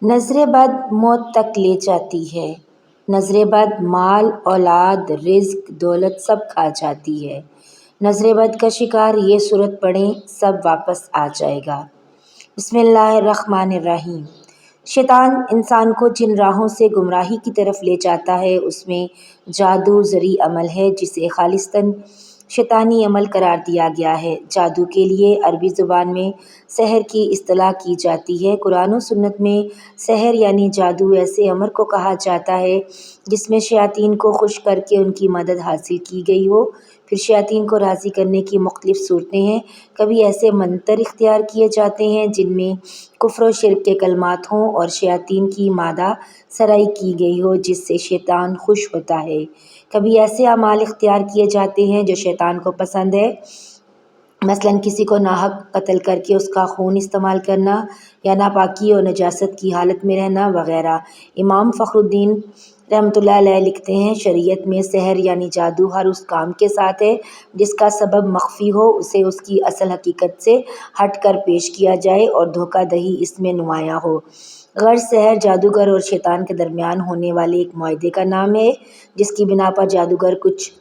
نظر بد موت تک لے جاتی ہے۔ نظر بد مال، اولاد، رزق، دولت سب کھا جاتی ہے۔ نظر بد کا شکار یہ صورت پڑھیں سب واپس آ جائے گا۔ بسم اللہ الرحمن الرحیم۔ شیطان انسان کو جن راہوں سے گمراہی کی طرف لے جاتا ہے اس میں جادو زری عمل ہے جسے خالصتاً شیطانی عمل قرار دیا گیا ہے۔ جادو کے لیے عربی زبان میں سحر کی اصطلاح کی جاتی ہے۔ قرآن و سنت میں سحر یعنی جادو ایسے عمل کو کہا جاتا ہے جس میں شیاطین کو خوش کر کے ان کی مدد حاصل کی گئی ہو۔ پھر شیاطین کو راضی کرنے کی مختلف صورتیں ہیں۔ کبھی ایسے منتر اختیار کیے جاتے ہیں جن میں کفر و شرک کے کلمات ہوں اور شیاطین کی مادہ سرائی کی گئی ہو جس سے شیطان خوش ہوتا ہے۔ کبھی ایسے اعمال اختیار کیے جاتے ہیں جو شیطان کو پسند ہے، مثلاً کسی کو ناحق قتل کر کے اس کا خون استعمال کرنا یا ناپاکی اور نجاست کی حالت میں رہنا وغیرہ۔ امام فخر الدین رحمۃ اللہ علیہ لکھتے ہیں، شریعت میں سحر یعنی جادو ہر اس کام کے ساتھ ہے جس کا سبب مخفی ہو، اسے اس کی اصل حقیقت سے ہٹ کر پیش کیا جائے اور دھوکہ دہی اس میں نمایاں ہو۔ غرض سحر جادوگر اور شیطان کے درمیان ہونے والے ایک معاہدے کا نام ہے جس کی بنا پر جادوگر کچھ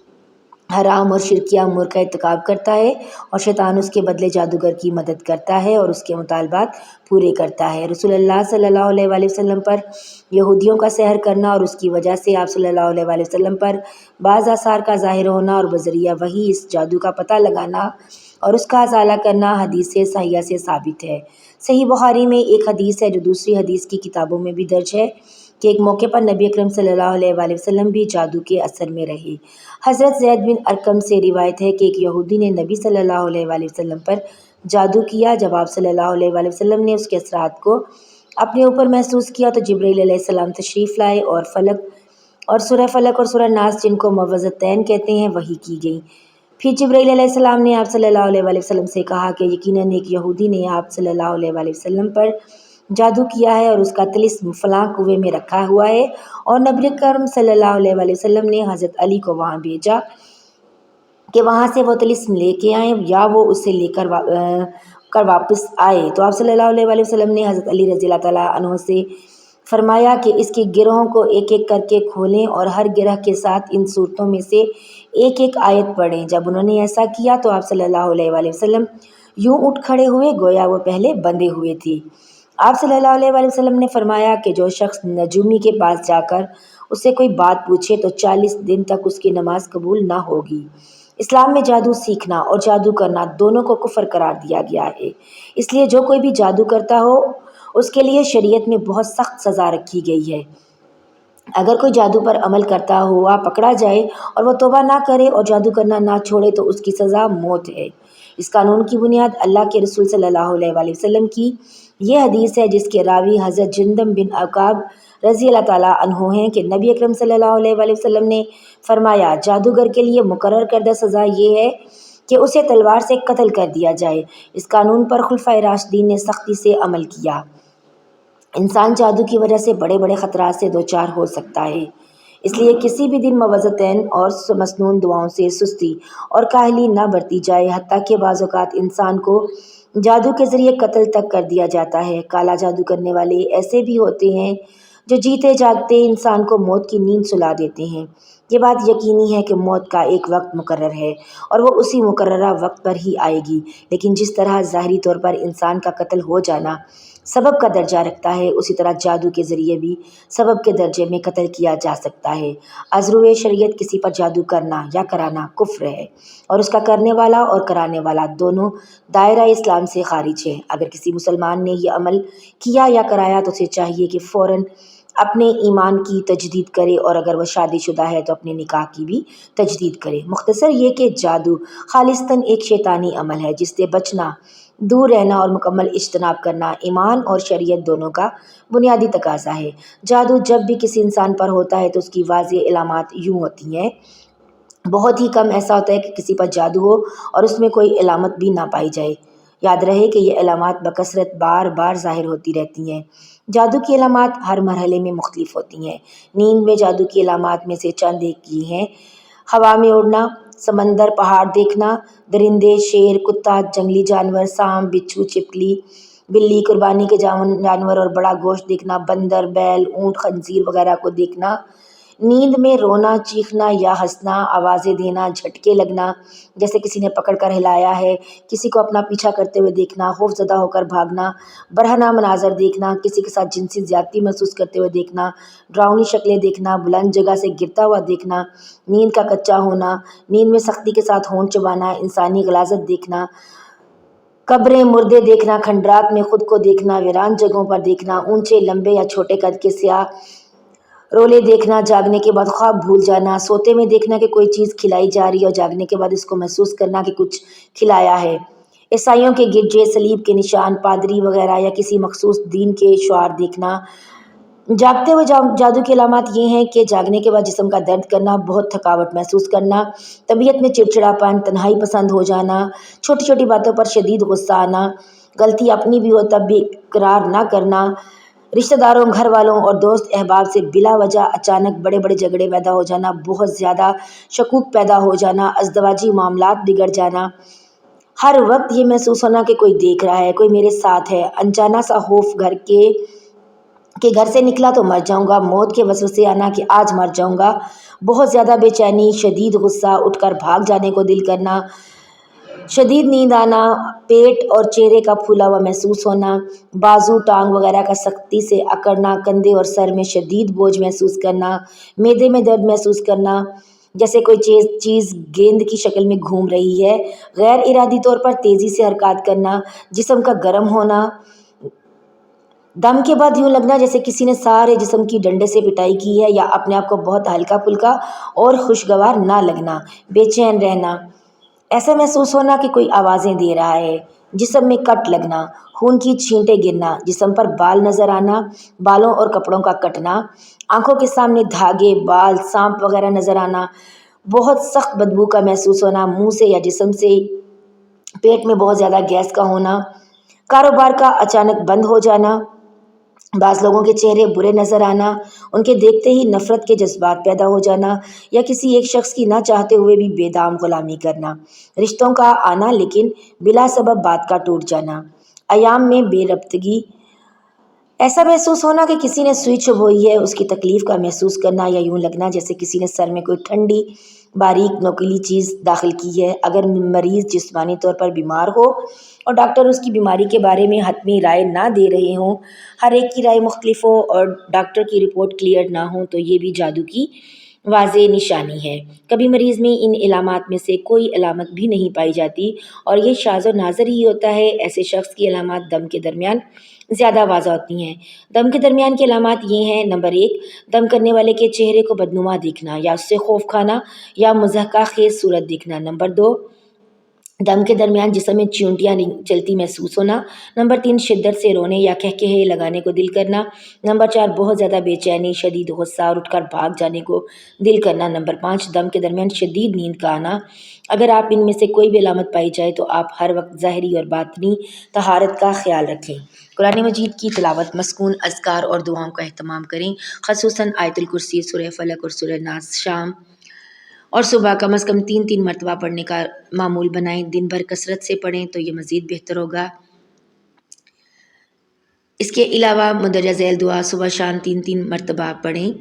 حرام اور شرکیہ امور کا ارتکاب کرتا ہے اور شیطان اس کے بدلے جادوگر کی مدد کرتا ہے اور اس کے مطالبات پورے کرتا ہے۔ رسول اللہ صلی اللہ علیہ وآلہ وسلم پر یہودیوں کا سحر کرنا اور اس کی وجہ سے آپ صلی اللہ علیہ وآلہ وسلم پر بعض آثار کا ظاہر ہونا اور بذریعہ وحی اس جادو کا پتہ لگانا اور اس کا ازالہ کرنا حدیث صحیحہ سے ثابت ہے۔ صحیح بخاری میں ایک حدیث ہے جو دوسری حدیث کی کتابوں میں بھی درج ہے کہ ایک موقع پر نبی اکرم صلی اللہ علیہ وآلہ وسلم بھی جادو کے اثر میں رہے۔ حضرت زید بن ارقم سے روایت ہے کہ ایک یہودی نے نبی صلی اللہ علیہ وآلہ وسلم پر جادو کیا۔ جب آپ صلی اللہ علیہ وآلہ وسلم نے اس کے اثرات کو اپنے اوپر محسوس کیا تو جبرائیل علیہ السلام تشریف لائے اور سورہ فلق اور سورہ ناس جن کو معوذتین کہتے ہیں وحی کی گئی۔ پھر جبرائیل علیہ السلام نے آپ صلی اللہ علیہ وآلہ وسلم سے کہا کہ یقیناً ایک یہودی نے آپ صلی اللہ علیہ وآلہ وسلم پر جادو کیا ہے اور اس کا طلسم فلاں کنویں میں رکھا ہوا ہے، اور نبی اکرم صلی اللہ علیہ وآلہ وسلم نے حضرت علی کو وہاں بھیجا کہ وہاں سے وہ طلسم لے کے آئیں یا وہ اسے لے کر واپس آئے۔ تو آپ صلی اللہ علیہ وآلہ وسلم نے حضرت علی رضی اللہ تعالیٰ عنہ سے فرمایا کہ اس کے گرہوں کو ایک ایک کر کے کھولیں اور ہر گرہ کے ساتھ ان صورتوں میں سے ایک ایک آیت پڑھیں۔ جب انہوں نے ایسا کیا تو آپ صلی اللہ علیہ وآلہ وسلم یوں اٹھ کھڑے ہوئے گویا وہ پہلے بندھے ہوئے تھے۔ آپ صلی اللہ علیہ وآلہ وسلم نے فرمایا کہ جو شخص نجومی کے پاس جا کر اس سے کوئی بات پوچھے تو 40 دن تک اس کی نماز قبول نہ ہوگی۔ اسلام میں جادو سیکھنا اور جادو کرنا دونوں کو کفر قرار دیا گیا ہے، اس لیے جو کوئی بھی جادو کرتا ہو اس کے لیے شریعت میں بہت سخت سزا رکھی گئی ہے۔ اگر کوئی جادو پر عمل کرتا ہوا پکڑا جائے اور وہ توبہ نہ کرے اور جادو کرنا نہ چھوڑے تو اس کی سزا موت ہے۔ اس قانون کی بنیاد اللہ کے رسول صلی اللہ علیہ وآلہ وسلم کی یہ حدیث ہے جس کے راوی حضرت جندب بن عقاب رضی اللہ تعالیٰ عنہ ہیں کہ نبی اکرم صلی اللہ علیہ وآلہ وسلم نے فرمایا، جادوگر کے لیے مقرر کردہ سزا یہ ہے کہ اسے تلوار سے قتل کر دیا جائے۔ اس قانون پر خلفائے راشدین نے سختی سے عمل کیا۔ انسان جادو کی وجہ سے بڑے بڑے خطرات سے دوچار ہو سکتا ہے، اس لیے کسی بھی دن معوذتین اور مسنون دعاؤں سے سستی اور کاہلی نہ برتی جائے، حتیٰ کہ بعض اوقات انسان کو جادو کے ذریعے قتل تک کر دیا جاتا ہے۔ کالا جادو کرنے والے ایسے بھی ہوتے ہیں جو جیتے جاگتے انسان کو موت کی نیند سلا دیتے ہیں۔ یہ بات یقینی ہے کہ موت کا ایک وقت مقرر ہے اور وہ اسی مقررہ وقت پر ہی آئے گی، لیکن جس طرح ظاہری طور پر انسان کا قتل ہو جانا سبب کا درجہ رکھتا ہے، اسی طرح جادو کے ذریعے بھی سبب کے درجے میں قتل کیا جا سکتا ہے۔ از روئے شریعت کسی پر جادو کرنا یا کرانا کفر ہے اور اس کا کرنے والا اور کرانے والا دونوں دائرہ اسلام سے خارج ہے۔ اگر کسی مسلمان نے یہ عمل کیا یا کرایا تو اسے چاہیے کہ فوراً اپنے ایمان کی تجدید کرے، اور اگر وہ شادی شدہ ہے تو اپنے نکاح کی بھی تجدید کرے۔ مختصر یہ کہ جادو خالصتاً ایک شیطانی عمل ہے جس سے بچنا، دور رہنا اور مکمل اجتناب کرنا ایمان اور شریعت دونوں کا بنیادی تقاضا ہے۔ جادو جب بھی کسی انسان پر ہوتا ہے تو اس کی واضح علامات یوں ہوتی ہیں۔ بہت ہی کم ایسا ہوتا ہے کہ کسی پر جادو ہو اور اس میں کوئی علامت بھی نہ پائی جائے۔ یاد رہے کہ یہ علامات بکثرت بار بار ظاہر ہوتی رہتی ہیں۔ جادو کی علامات ہر مرحلے میں مختلف ہوتی ہیں۔ نیند میں جادو کی علامات میں سے چند ایک یہ ہیں: ہوا میں اڑنا، سمندر، پہاڑ دیکھنا، درندے، شیر، کتا، جنگلی جانور، سانپ، بچھو، چھپکلی، بلی، قربانی کے جانور اور بڑا گوشت دیکھنا، بندر، بیل، اونٹ، خنزیر وغیرہ کو دیکھنا، نیند میں رونا، چیخنا یا ہنسنا، آوازیں دینا، جھٹکے لگنا جیسے کسی نے پکڑ کر ہلایا ہے، کسی کو اپنا پیچھا کرتے ہوئے دیکھنا، خوف زدہ ہو کر بھاگنا، برہنہ مناظر دیکھنا، کسی کے ساتھ جنسی زیادتی محسوس کرتے ہوئے دیکھنا، ڈراؤنی شکلیں دیکھنا، بلند جگہ سے گرتا ہوا دیکھنا، نیند کا کچا ہونا، نیند میں سختی کے ساتھ ہونٹ چبانا، انسانی غلاظت دیکھنا، قبریں، مردے دیکھنا، کھنڈرات میں خود کو دیکھنا، ویران جگہوں پر دیکھنا، اونچے، لمبے یا چھوٹے قد کے سیاہ رولے دیکھنا، جاگنے کے بعد خواب بھول جانا، سوتے میں دیکھنا کہ کوئی چیز کھلائی جا رہی ہے اور جاگنے کے بعد اس کو محسوس کرنا کہ کچھ کھلایا ہے، عیسائیوں کے گرجے، صلیب کے نشان، پادری وغیرہ یا کسی مخصوص دین کے شعار دیکھنا۔ جاگتے ہوئے جادو کی علامات یہ ہیں کہ جاگنے کے بعد جسم کا درد کرنا، بہت تھکاوٹ محسوس کرنا، طبیعت میں چڑچڑاپن، تنہائی پسند ہو جانا، چھوٹی چھوٹی باتوں پر شدید غصہ آنا، غلطی اپنی بھی ہو تب بھی اقرار نہ کرنا، رشتہ داروں، گھر والوں اور دوست احباب سے بلا وجہ اچانک بڑے بڑے جھگڑے پیدا ہو جانا، بہت زیادہ شکوک پیدا ہو جانا، ازدواجی معاملات بگڑ جانا، ہر وقت یہ محسوس ہونا کہ کوئی دیکھ رہا ہے، کوئی میرے ساتھ ہے، انجانا سا خوف کہ گھر سے نکلا تو مر جاؤں گا، موت کے وسوسے آنا کہ آج مر جاؤں گا، بہت زیادہ بے چینی، شدید غصہ، اٹھ کر بھاگ جانے کو دل کرنا، شدید نیند آنا، پیٹ اور چہرے کا پھولا ہوا محسوس ہونا، بازو، ٹانگ وغیرہ کا سختی سے اکڑنا، کندھے اور سر میں شدید بوجھ محسوس کرنا، معدے میں درد محسوس کرنا جیسے کوئی چیز گیند کی شکل میں گھوم رہی ہے، غیر ارادی طور پر تیزی سے حرکات کرنا، جسم کا گرم ہونا، دم کے بعد یوں لگنا جیسے کسی نے سارے جسم کی ڈنڈے سے پٹائی کی ہے، یا اپنے آپ کو بہت ہلکا پھلکا اور خوشگوار نہ لگنا، بے چین رہنا، ایسا محسوس ہونا کہ کوئی آوازیں دے رہا ہے، جسم میں کٹ لگنا، خون کی چھینٹیں گرنا، جسم پر بال نظر آنا، بالوں اور کپڑوں کا کٹنا، آنکھوں کے سامنے دھاگے، بال، سانپ وغیرہ نظر آنا، بہت سخت بدبو کا محسوس ہونا، منہ سے یا جسم سے پیٹ میں بہت زیادہ گیس کا ہونا، کاروبار کا اچانک بند ہو جانا، بعض لوگوں کے چہرے برے نظر آنا، ان کے دیکھتے ہی نفرت کے جذبات پیدا ہو جانا، یا کسی ایک شخص کی نہ چاہتے ہوئے بھی بے دام غلامی کرنا، رشتوں کا آنا لیکن بلا سبب بات کا ٹوٹ جانا، ایام میں بے ربطگی، ایسا محسوس ہونا کہ کسی نے سوئی چبھوئی ہے، اس کی تکلیف کا محسوس کرنا، یا یوں لگنا جیسے کسی نے سر میں کوئی ٹھنڈی باریک نوکیلی چیز داخل کی ہے، اگر مریض جسمانی طور پر بیمار ہو اور ڈاکٹر اس کی بیماری کے بارے میں حتمی رائے نہ دے رہے ہوں، ہر ایک کی رائے مختلف ہو اور ڈاکٹر کی رپورٹ کلیئر نہ ہو، تو یہ بھی جادو کی واضح نشانی ہے۔ کبھی مریض میں ان علامات میں سے کوئی علامت بھی نہیں پائی جاتی اور یہ شاذ و نادر ہی ہوتا ہے، ایسے شخص کی علامات دم کے درمیان زیادہ واضح ہوتی ہیں۔ دم کے درمیان کی علامات یہ ہیں: نمبر 1، دم کرنے والے کے چہرے کو بدنما دیکھنا یا اس سے خوف کھانا یا مضحکہ خیز صورت دیکھنا۔ نمبر 2، دم کے درمیان جسم میں چیونٹیاں چلتی محسوس ہونا۔ نمبر 3، شدت سے رونے یا قہقہے لگانے کو دل کرنا۔ نمبر 4، بہت زیادہ بے چینی، شدید غصہ اور اٹھ کر بھاگ جانے کو دل کرنا۔ نمبر 5، دم کے درمیان شدید نیند کا آنا۔ اگر آپ ان میں سے کوئی بھی علامت پائی جائے تو آپ ہر وقت ظاہری اور باطنی طہارت کا خیال رکھیں۔ قرآن مجید کی تلاوت، مسکون اذکار اور دعاؤں کا اہتمام کریں، خصوصاً آیت الکرسی، سورہ فلق اور سورہ ناس شام اور صبح کم از کم 3 مرتبہ پڑھنے کا معمول بنائیں۔ دن بھر کثرت سے پڑھیں تو یہ مزید بہتر ہوگا۔ اس کے علاوہ مندرجہ ذیل دعا صبح شام 3 مرتبہ پڑھیں۔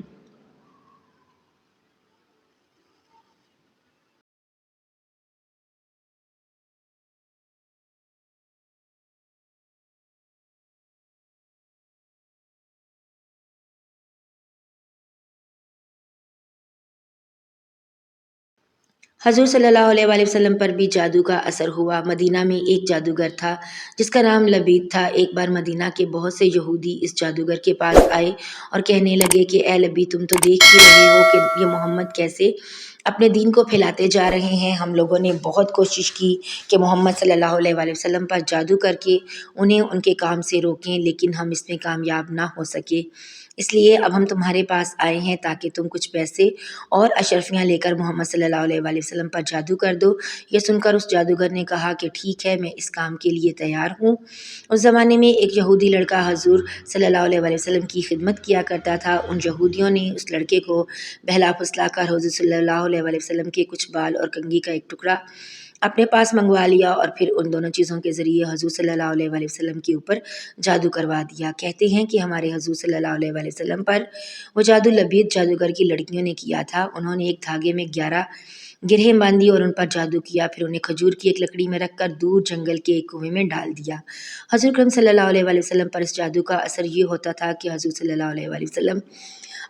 حضور صلی اللہ علیہ وآلہ وسلم پر بھی جادو کا اثر ہوا۔ مدینہ میں ایک جادوگر تھا جس کا نام لبید تھا۔ ایک بار مدینہ کے بہت سے یہودی اس جادوگر کے پاس آئے اور کہنے لگے کہ اے لبید، تم تو دیکھ ہی رہے ہو کہ یہ محمد کیسے اپنے دین کو پھیلاتے جا رہے ہیں۔ ہم لوگوں نے بہت کوشش کی کہ محمد صلی اللہ علیہ وآلہ وسلم پر جادو کر کے انہیں ان کے کام سے روکیں، لیکن ہم اس میں کامیاب نہ ہو سکے۔ اس لیے اب ہم تمہارے پاس آئے ہیں تاکہ تم کچھ پیسے اور اشرفیاں لے کر محمد صلی اللہ علیہ وآلہ وسلم پر جادو کر دو۔ یہ سن کر اس جادوگر نے کہا کہ ٹھیک ہے، میں اس کام کے لیے تیار ہوں۔ اس زمانے میں ایک یہودی لڑکا حضور صلی اللہ علیہ وآلہ وسلم کی خدمت کیا کرتا تھا۔ ان یہودیوں نے اس لڑکے کو بہلا پھسلا کر حضور صلی اللہ علیہ وآلہ وسلم کے کچھ بال اور کنگھی کا ایک ٹکڑا اپنے پاس منگوا لیا اور پھر ان دونوں چیزوں کے ذریعے حضور صلی اللہ علیہ وآلہ وسلم کے اوپر جادو کروا دیا۔ کہتے ہیں کہ ہمارے حضور صلی اللہ علیہ وآلہ وسلم پر وہ جادو لبید جادوگر کی لڑکیوں نے کیا تھا۔ انہوں نے ایک دھاگے میں 11 گرہیں باندھی اور ان پر جادو کیا، پھر انہیں کھجور کی ایک لکڑی میں رکھ کر دور جنگل کے ایک کنویں میں ڈال دیا۔ حضور کرم صلی اللہ علیہ وآلہ وسلم پر اس جادو کا اثر یہ ہوتا تھا کہ حضور صلی اللہ علیہ وآلہ وسلم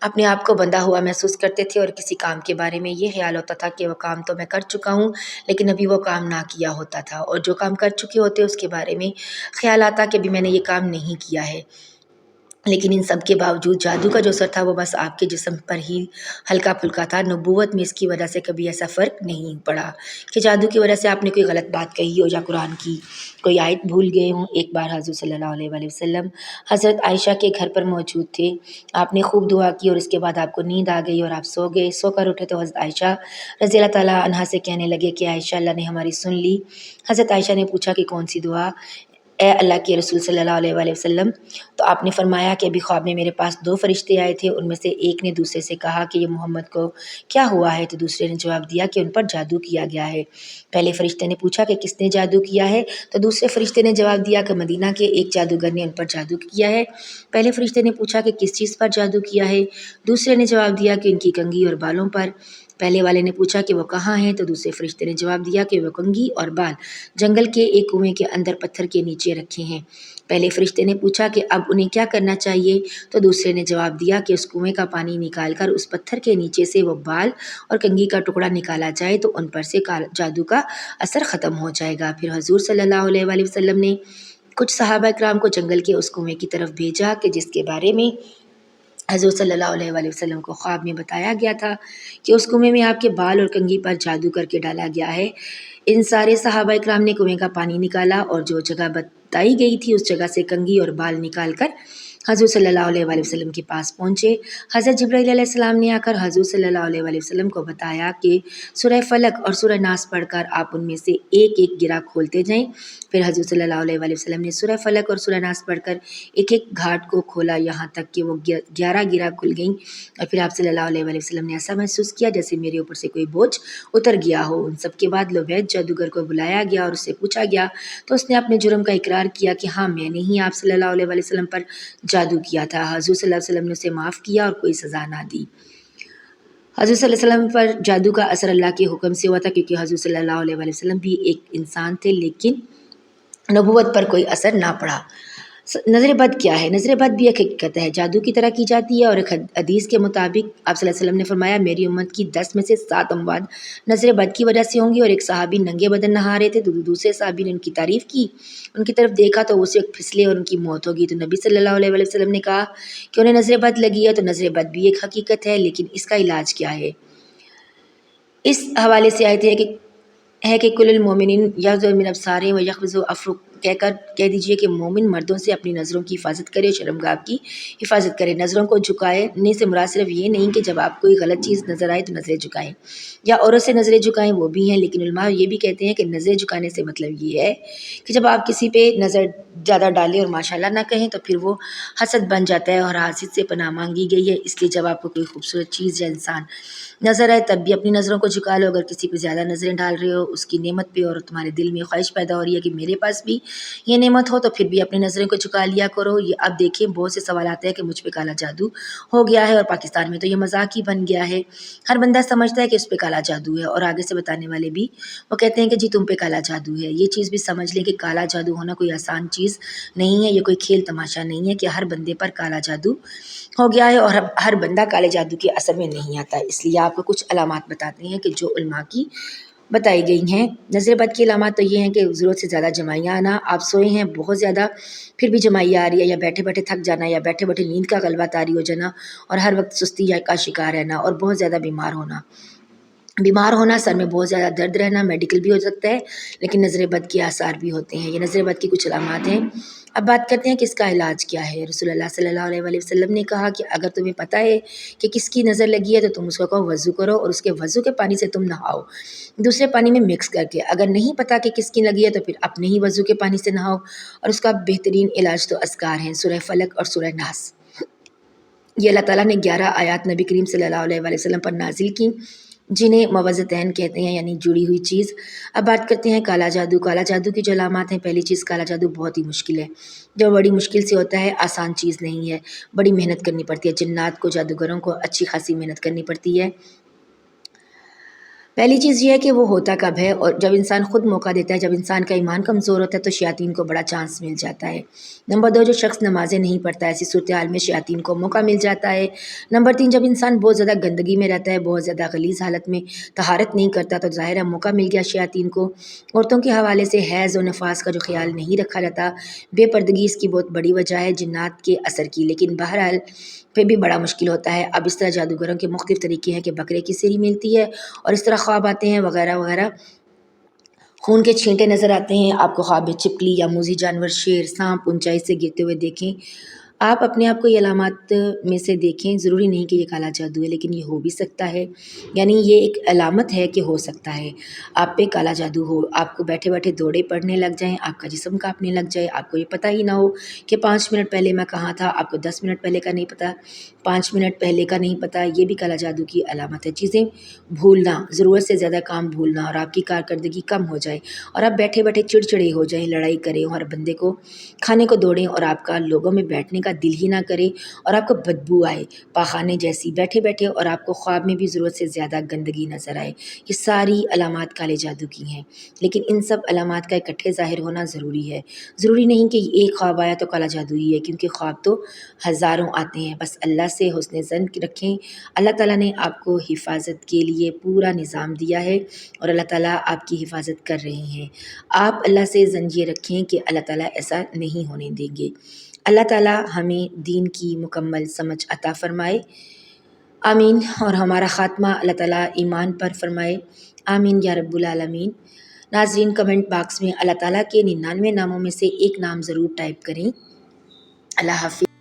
اپنے آپ کو بندھا ہوا محسوس کرتے تھے اور کسی کام کے بارے میں یہ خیال ہوتا تھا کہ وہ کام تو میں کر چکا ہوں لیکن ابھی وہ کام نہ کیا ہوتا تھا، اور جو کام کر چکے ہوتے اس کے بارے میں خیال آتا کہ ابھی میں نے یہ کام نہیں کیا ہے۔ لیکن ان سب کے باوجود جادو کا جو اثر تھا وہ بس آپ کے جسم پر ہی ہلکا پھلکا تھا۔ نبوت میں اس کی وجہ سے کبھی ایسا فرق نہیں پڑا کہ جادو کی وجہ سے آپ نے کوئی غلط بات کہی ہو یا قرآن کی کوئی آیت بھول گئے ہوں۔ ایک بار حضور صلی اللہ علیہ وآلہ وسلم حضرت عائشہ کے گھر پر موجود تھے۔ آپ نے خوب دعا کی اور اس کے بعد آپ کو نیند آ گئی اور آپ سو گئے۔ سو کر اٹھے تو حضرت عائشہ رضی اللہ تعالیٰ عنہا سے کہنے لگے کہ عائشہ، اللہ نے ہماری سن لی۔ حضرت عائشہ نے پوچھا کہ کون سی دعا اے اللہ کے رسول صلی اللہ علیہ وآلہ وسلم؟ تو آپ نے فرمایا کہ ابھی خواب میں میرے پاس 2 فرشتے آئے تھے، ان میں سے ایک نے دوسرے سے کہا کہ یہ محمد کو کیا ہوا ہے؟ تو دوسرے نے جواب دیا کہ ان پر جادو کیا گیا ہے۔ پہلے فرشتے نے پوچھا کہ کس نے جادو کیا ہے؟ تو دوسرے فرشتے نے جواب دیا کہ مدینہ کے ایک جادوگر نے ان پر جادو کیا ہے۔ پہلے فرشتے نے پوچھا کہ کس چیز پر جادو کیا ہے؟ دوسرے نے جواب دیا کہ ان کی کنگھی اور بالوں پر۔ پہلے والے نے پوچھا کہ وہ کہاں ہیں؟ تو دوسرے فرشتے نے جواب دیا کہ وہ کنگھی اور بال جنگل کے ایک کنویں کے اندر پتھر کے نیچے رکھے ہیں۔ پہلے فرشتے نے پوچھا کہ اب انہیں کیا کرنا چاہیے؟ تو دوسرے نے جواب دیا کہ اس کنویں کا پانی نکال کر اس پتھر کے نیچے سے وہ بال اور کنگھی کا ٹکڑا نکالا جائے تو ان پر سے جادو کا اثر ختم ہو جائے گا۔ پھر حضور صلی اللہ علیہ وآلہ وسلم نے کچھ صحابہ کرام کو جنگل کے اس کنویں کی طرف بھیجا کہ جس کے بارے میں حضور صلی اللہ علیہ وآلہ وسلم کو خواب میں بتایا گیا تھا کہ اس کنویں میں آپ کے بال اور کنگھی پر جادو کر کے ڈالا گیا ہے۔ ان سارے صحابہ اکرام نے کنویں کا پانی نکالا اور جو جگہ بتائی گئی تھی اس جگہ سے کنگھی اور بال نکال کر حضور صلی اللہ علیہ وآلہ وسلم کے پاس پہنچے۔ حضرت جبرائیل علیہ السلام نے آ کر حضور صلی اللہ علیہ وآلہ وسلم کو بتایا کہ سورہ فلق اور سورہ ناس پڑھ کر آپ ان میں سے ایک ایک گرہ کھولتے جائیں۔ پھر حضور صلی اللہ علیہ وآلہ وسلم نے سورہ فلق اور سورہ ناس پڑھ کر ایک ایک گھاٹ کو کھولا یہاں تک کہ وہ 11 گرہ کھل گئیں، اور پھر آپ صلی اللہ علیہ وآلہ وسلم نے ایسا محسوس کیا جیسے میرے اوپر سے کوئی بوجھ اتر گیا ہو۔ ان سب کے بعد لبید جادوگر کو بلایا گیا اور اس سے پوچھا گیا تو اس نے اپنے جرم کا اقرار کیا کہ ہاں میں نے ہی آپ صلی اللہ علیہ وآلہ وسلم پر جادو کیا تھا۔ حضور صلی اللہ علیہ وسلم نے اسے معاف کیا اور کوئی سزا نہ دی۔ حضور صلی اللہ علیہ وسلم پر جادو کا اثر اللہ کے حکم سے ہوا تھا، کیونکہ حضور صلی اللہ علیہ وآلہ وسلم بھی ایک انسان تھے، لیکن نبوت پر کوئی اثر نہ پڑا۔ نظر بد کیا ہے؟ نظر بد بھی ایک حقیقت ہے، جادو کی طرح کی جاتی ہے، اور ایک حدیث کے مطابق آپ صلی اللہ علیہ وسلم نے فرمایا میری امت کی 10 میں سے 7 اموات نظر بد کی وجہ سے ہوں گی۔ اور ایک صحابی ننگے بدن نہا رہے تھے تو دوسرے صحابی نے ان کی تعریف کی، ان کی طرف دیکھا تو وہ ایک پھسلے اور ان کی موت ہوگی۔ تو نبی صلی اللہ علیہ وآلہ وسلم نے کہا کہ انہیں نظر بد لگی ہے، تو نظر بد بھی ایک حقیقت ہے، لیکن اس کا علاج کیا ہے؟ اس حوالے سے آیت ہے کہ کل المومنین یغضضوا من ابصارہم ویحفظوا کہہ دیجئے کہ مومن مردوں سے اپنی نظروں کی حفاظت کرے، شرمگاہ کی حفاظت کرے۔ نظروں کو جھکانے سے مراد صرف یہ نہیں کہ جب آپ کوئی غلط چیز نظر آئے تو نظریں جھکائیں یا عورت سے نظریں جھکائیں، وہ بھی ہیں، لیکن علماء یہ بھی کہتے ہیں کہ نظریں جھکانے سے مطلب یہ ہے کہ جب آپ کسی پہ نظر زیادہ ڈالیں اور ماشاءاللہ نہ کہیں تو پھر وہ حسد بن جاتا ہے، اور حاسد سے پناہ مانگی گئی ہے۔ اس لیے جب آپ کو کوئی خوبصورت چیز یا انسان نظر آئے تب بھی اپنی نظروں کو جھکا لو۔ اگر کسی پہ زیادہ نظریں ڈال رہے ہو اس کی نعمت پہ اور تمہارے دل میں خواہش پیدا ہو رہی ہے کہ میرے پاس بھی یہ نعمت ہو، تو پھر بھی اپنی نظریں کو جھکا لیا کرو۔ یہ اب دیکھیں بہت سے سوال آتے ہیں کہ مجھ پہ کالا جادو ہو گیا ہے، اور پاکستان میں تو یہ مذاق ہی بن گیا ہے، ہر بندہ سمجھتا ہے کہ اس پہ کالا جادو ہے، اور آگے سے بتانے والے بھی وہ کہتے ہیں کہ جی تم پہ کالا جادو ہے۔ یہ چیز بھی سمجھ لیں کہ کالا جادو ہونا کوئی آسان چیز نہیں ہے، یہ کوئی کھیل تماشا نہیں ہے کہ ہر بندے پر کالا جادو ہو گیا ہے، اور ہر بندہ کالے جادو کے اثر میں نہیں آتا۔ اس لیے آپ کو کچھ علامات بتاتے ہیں کہ جو علماء کی بتائی گئی ہیں۔ نظر بد کی علامات تو یہ ہیں کہ ضرورت سے زیادہ جمائیاں آنا، آپ سوئے ہیں بہت زیادہ پھر بھی جمائیاں آ رہی ہے، یا بیٹھے بیٹھے تھک جانا، یا بیٹھے بیٹھے نیند کا غلبہ طاری ہو جانا، اور ہر وقت سستی کا شکار رہنا، اور بہت زیادہ بیمار ہونا، سر میں بہت زیادہ درد رہنا، میڈیکل بھی ہو سکتا ہے، لیکن نظر بد کے آثار بھی ہوتے ہیں۔ یہ نظر بد کی کچھ علامات ہیں۔ اب بات کرتے ہیں کہ اس کا علاج کیا ہے۔ رسول اللہ صلی اللہ علیہ وآلہ وسلم نے کہا کہ اگر تمہیں پتہ ہے کہ کس کی نظر لگی ہے تو تم اس کو کہو وضو کرو، اور اس کے وضو کے پانی سے تم نہاؤ دوسرے پانی میں مکس کر کے۔ اگر نہیں پتہ کہ کس کی لگی ہے تو پھر اپنے ہی وضو کے پانی سے نہاؤ، اور اس کا بہترین علاج تو اذکار ہیں، سورہ فلق اور سورہ ناس۔ یہ اللہ تعالیٰ نے 11 آیات نبی کریم صلی اللہ علیہ وآلہ وسلم پر نازل کی، جنہیں موضتین کہتے ہیں، یعنی جڑی ہوئی چیز۔ اب بات کرتے ہیں کالا جادو۔ کالا جادو کی جو علامات ہیں، پہلی چیز، کالا جادو بہت ہی مشکل ہے، جو بڑی مشکل سے ہوتا ہے، آسان چیز نہیں ہے، بڑی محنت کرنی پڑتی ہے، جنات کو، جادوگروں کو اچھی خاصی محنت کرنی پڑتی ہے۔ پہلی چیز یہ ہے کہ وہ ہوتا کب ہے، اور جب انسان خود موقع دیتا ہے، جب انسان کا ایمان کمزور ہوتا ہے تو شیاطین کو بڑا چانس مل جاتا ہے۔ نمبر 2، جو شخص نمازیں نہیں پڑھتا ہے، ایسی صورتحال میں شیاطین کو موقع مل جاتا ہے۔ نمبر 3، جب انسان بہت زیادہ گندگی میں رہتا ہے، بہت زیادہ غلیظ حالت میں، طہارت نہیں کرتا، تو ظاہر ہے موقع مل گیا شیاطین کو۔ عورتوں کے حوالے سے حیض و نفاس کا جو خیال نہیں رکھا جاتا، بے پردگی اس کی بہت بڑی وجہ ہے جنات کے اثر کی، لیکن بہرحال پھر بھی بڑا مشکل ہوتا ہے۔ اب اس طرح جادوگروں کے مختلف طریقے ہیں کہ بکرے کی سری ملتی ہے اور اس طرح خواب آتے ہیں وغیرہ وغیرہ، خون کے چھینٹے نظر آتے ہیں، آپ کو خواب میں چپکلی یا موذی جانور، شیر، سانپ اونچائی سے گرتے ہوئے دیکھیں۔ آپ اپنے آپ کو یہ علامات میں سے دیکھیں، ضروری نہیں کہ یہ کالا جادو ہے، لیکن یہ ہو بھی سکتا ہے، یعنی یہ ایک علامت ہے کہ ہو سکتا ہے آپ پہ کالا جادو ہو۔ آپ کو بیٹھے بیٹھے دوڑے پڑنے لگ جائیں، آپ کا جسم کانپنے لگ جائے، آپ کو یہ پتہ ہی نہ ہو کہ 5 منٹ پہلے میں کہاں تھا، آپ کو 10 منٹ پہلے کا نہیں پتہ، 5 منٹ پہلے کا نہیں پتہ، یہ بھی کالا جادو کی علامت ہے۔ چیزیں بھولنا، ضرورت سے زیادہ کام بھولنا، اور آپ کی کارکردگی کم ہو جائے، اور آپ بیٹھے بیٹھے چڑچڑے ہو جائیں، لڑائی کریں، اور بندے کو کھانے کو دوڑیں، اور آپ کا لوگوں میں بیٹھنے کا دل ہی نہ کرے، اور آپ کو بدبو آئے پاخانے جیسی بیٹھے بیٹھے، اور آپ کو خواب میں بھی ضرورت سے زیادہ گندگی نظر آئے، یہ ساری علامات کالے جادو کی ہیں۔ لیکن ان سب علامات کا اکٹھے ظاہر ہونا ضروری ہے، ضروری نہیں کہ ایک خواب آیا تو کالا جادو ہی ہے، کیونکہ خواب تو ہزاروں آتے ہیں۔ بس اللہ سے حسن ظن رکھیں، اللہ تعالیٰ نے آپ کو حفاظت کے لیے پورا نظام دیا ہے، اور اللہ تعالیٰ آپ کی حفاظت کر رہے ہیں۔ آپ اللہ سے ظن یہ رکھیں کہ اللہ تعالیٰ ایسا نہیں ہونے دیں گے۔ اللہ تعالیٰ ہمیں دین کی مکمل سمجھ عطا فرمائے، آمین، اور ہمارا خاتمہ اللہ تعالیٰ ایمان پر فرمائے، آمین یا رب العالمین۔ ناظرین، کمنٹ باکس میں اللہ تعالیٰ کے 99 ناموں میں سے ایک نام ضرور ٹائپ کریں۔ اللہ حافظ۔